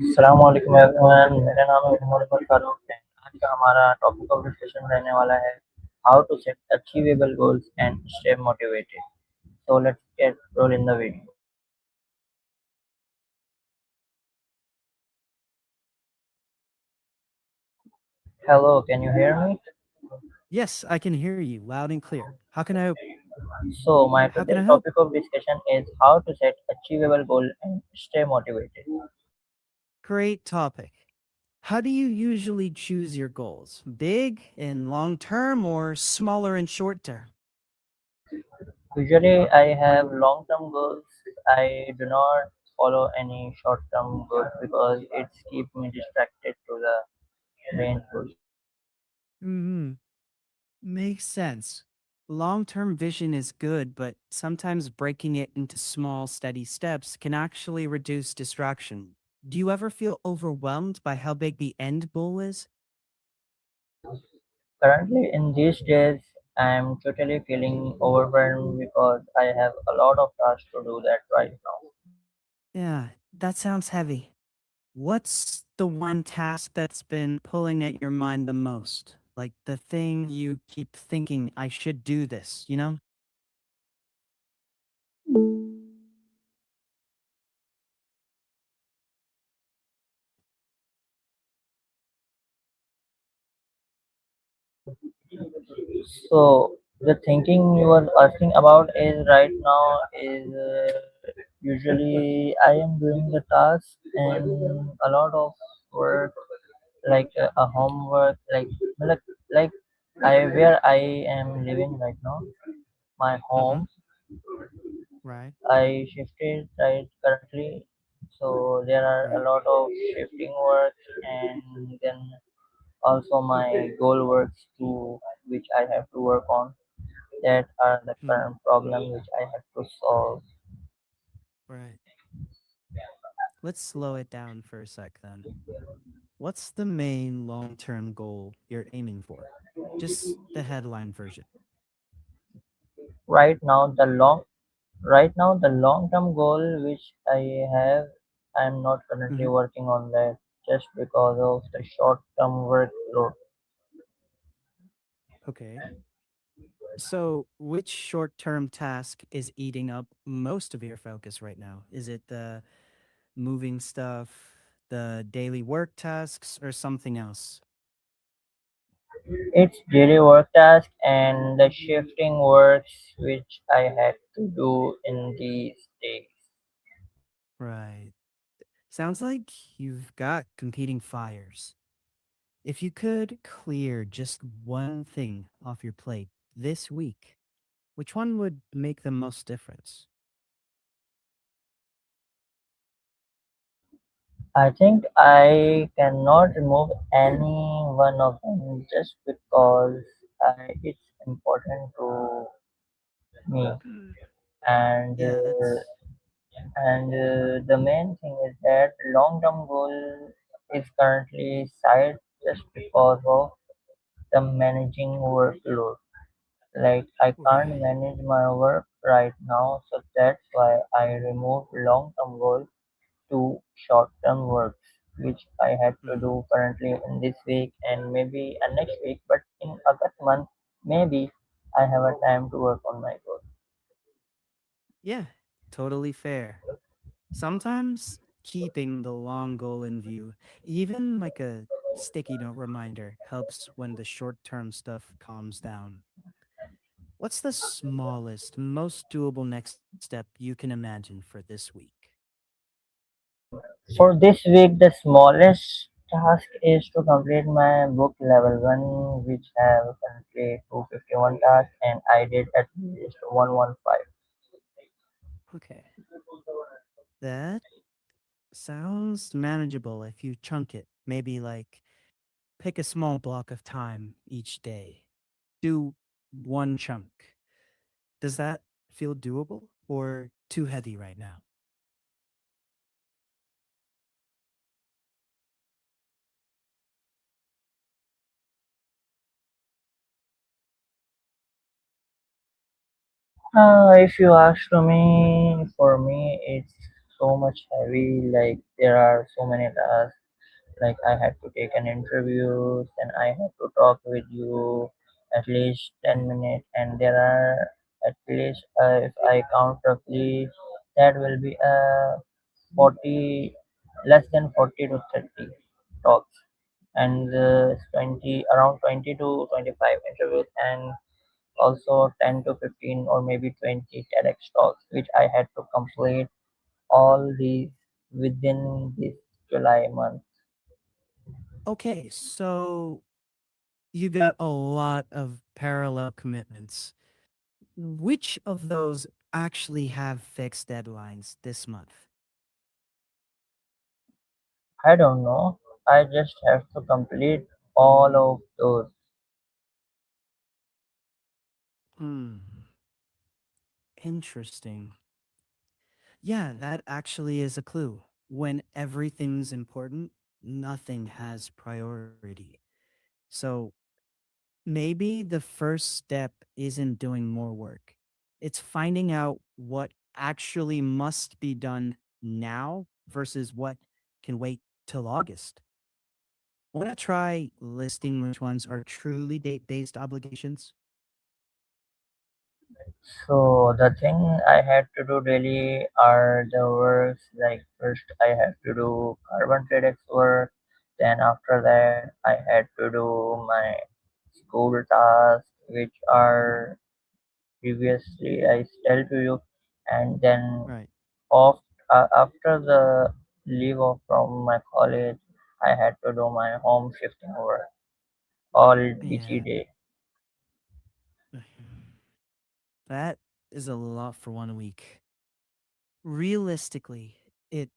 अस्सलामुअलैकुम एवरीवन, मेरा नाम है मोहम्मद फारूक है। आज का हमारा टॉपिक ऑफ डिस्कशन रहने वाला है how to set achievable goals and stay motivated. So let's get roll in the video. Hello, can you hear me? Yes, I can hear you loud and clear. So my How can today's I help? topic of discussion is how to set achievable goal and stay motivated. Great topic. How do you usually choose your goals? Big and long term or smaller and short term? Usually I have long-term goals. I do not follow any short-term goals because it's keep me distracted to the main goal. Hmm. Makes sense. Long term vision is good, but sometimes breaking it into small, steady steps can actually reduce distraction. Do you ever feel overwhelmed by how big the end goal is? Currently, in these days, I'm totally feeling overwhelmed because I have a lot of tasks to do that right now. Yeah, that sounds heavy. What's the one task that's been pulling at your mind the most? Like the thing you keep thinking, I should do this, you know? So, the thinking you are asking about is right now is usually I am doing the task and a lot of work like a homework like like I where I am living right now, my Mm-hmm. home. Right, I shifted right currently, so there are a right. lot of shifting work and then also my goal works too, which I have to work on. That are the Hmm. current problem which I have to solve. Right. Let's slow it down for a sec then. What's the main long term goal you're aiming for? Just the headline version. Right now, the long term goal which I have, I am not currently Hmm. working on that just because of the short term workload. Okay. So, which short term task is eating up most of your focus right now? Is it the moving stuff, the daily work tasks, or something else? It's daily work task and the shifting works which I had to do in these days. Right. Sounds like you've got competing fires. If you could clear just one thing off your plate this week, which one would make the most difference? I think I cannot remove any one of them just because it's important to me. Mm. And Yeah, the main thing is that long term goal is currently side just because of the managing workload. Like I can't right. manage my work right now, so that's why I remove long term goal to short term works, which I had to Mm. do currently in this week and maybe next week. But in August month, maybe I have a time to work on my goal. Yeah, totally fair. Sometimes keeping the long goal in view, even like a sticky note reminder, helps when the short term stuff calms down. What's the smallest, most doable next step you can imagine for this week? For this week, the smallest task is to complete my book level 1, which have currently 251 tasks, and I did at least 115. Okay. That sounds manageable if you chunk it. Maybe like pick a small block of time each day. Do one chunk. Does that feel doable or too heavy right now? If you ask to me, for me, it's so much heavy. Like there are so many tasks. Like I had to take an interview, and I had to talk with you at least Right. 10 minutes, and there are at least if I count roughly, that will be 40, less than 40 to 30 talks, and 20 around 20 to 25 interviews, and also 10 to 15 or maybe 20 TEDx talks, which I had to complete all these within this July month. Okay, so you got a lot of parallel commitments. Which of those actually have fixed deadlines this month? I don't know. I just have to complete all of those. Hmm, interesting. Yeah, that actually is a clue. When everything's important, nothing has priority. So maybe the first step isn't doing more work. It's finding out what actually must be done now versus what can wait till August. Want to try listing which ones are truly date based obligations? So the thing I had to do daily are the works, like first I had to do carbon TEDx work, then after that I had to do my school tasks which are previously I tell to you, and then Right. off after the leave off from my college I had to do my home shifting work all each Yeah. day. That is a lot for 1 week. Realistically, it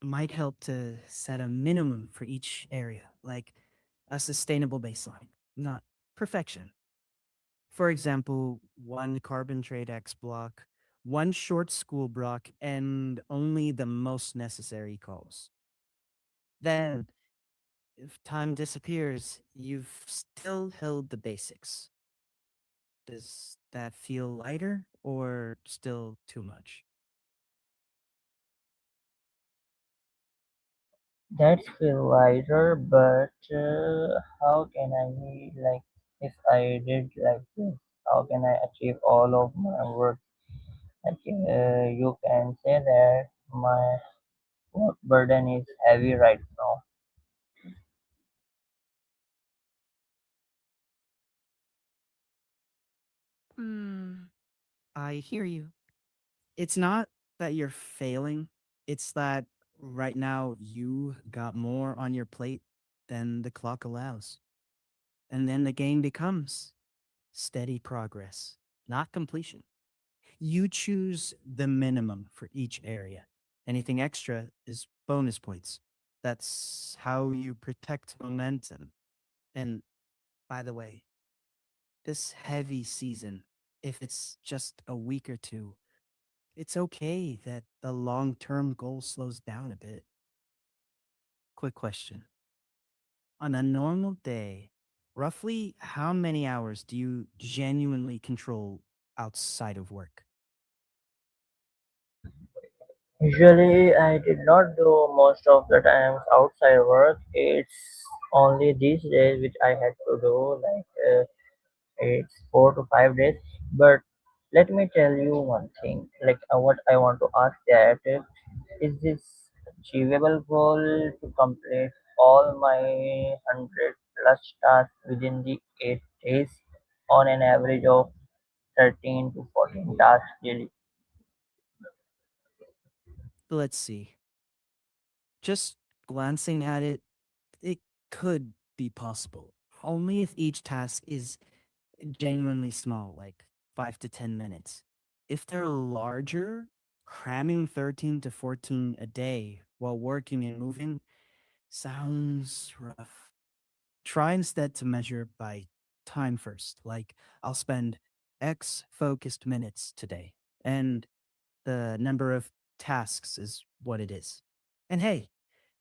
might help to set a minimum for each area, like a sustainable baseline, not perfection. For example, one carbon trade X block, one short school block, and only the most necessary calls. Then, if time disappears, you've still held the basics. Does that feel lighter or still too much? That's feel lighter, but how can I like if I did like this? How can I achieve all of my work? Like you can say that my work burden is heavy right now. Hmm. I hear you. It's not that you're failing, it's that right now you got more on your plate than the clock allows. And then the game becomes steady progress, not completion. You choose the minimum for each area. Anything extra is bonus points. That's how you protect momentum. And by the way, this heavy season, if it's just a week or two, it's okay that the long term goal slows down a bit. Quick question. On a normal day, roughly how many hours do you genuinely control outside of work? Usually, I did not do most of the times outside work. It's only these days which I had to do like. It's 4 to 5 days, but let me tell you one thing, like what I want to ask that is this achievable goal to complete all my 100 plus tasks within the 8 days on an average of 13 to 14 tasks daily. Let's see. Just glancing at it, it could be possible. Only if each task is genuinely small, like 5 to 10 minutes. If they're larger, cramming 13 to 14 a day while working and moving sounds rough. Try instead to measure by time first. Like, I'll spend X focused minutes today, and the number of tasks is what it is. And hey,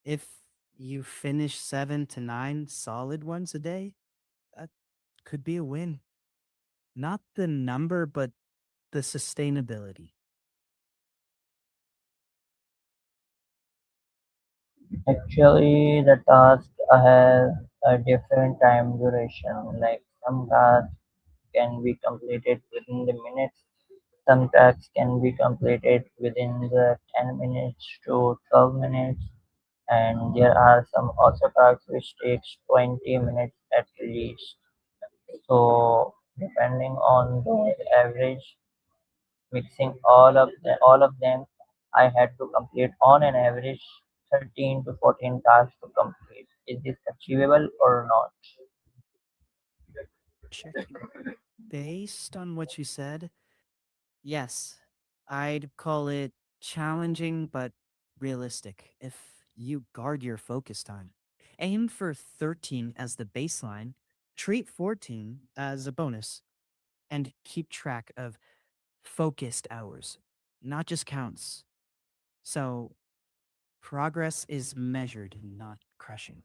if you finish 7 to 9 solid ones a day, that could be a win. Not the number, but the sustainability. Actually, the task has a different time duration. Like some tasks can be completed within the minutes, some tasks can be completed within the 10 minutes to 12 minutes, and there are some also tasks which takes 20 minutes at least. So depending on those average, mixing all of them, I had to complete on an average 13 to 14 tasks to complete. Is this achievable or not? Check. Based on what you said, yes, I'd call it challenging but realistic if you guard your focus time. Aim for 13 as the baseline, treat 14 as a bonus, and keep track of focused hours, not just counts. So progress is measured, not crushing.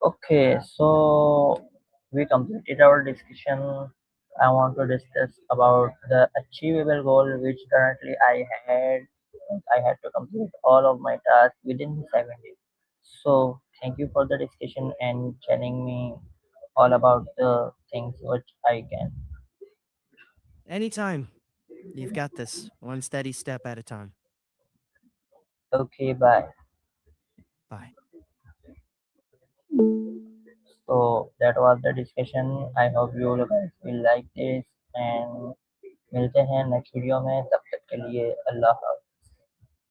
Okay, so we completed our discussion. I want to discuss about the achievable goal, which currently I had. I had to complete all of my tasks within 7 days. So thank you for the discussion and telling me all about the things which I can. Anytime. You've got this, one steady step at a time. Okay, bye. Bye. So that was the discussion. I hope you guys will like this and मिलते हैं next video में तब तक के लिए अल्लाह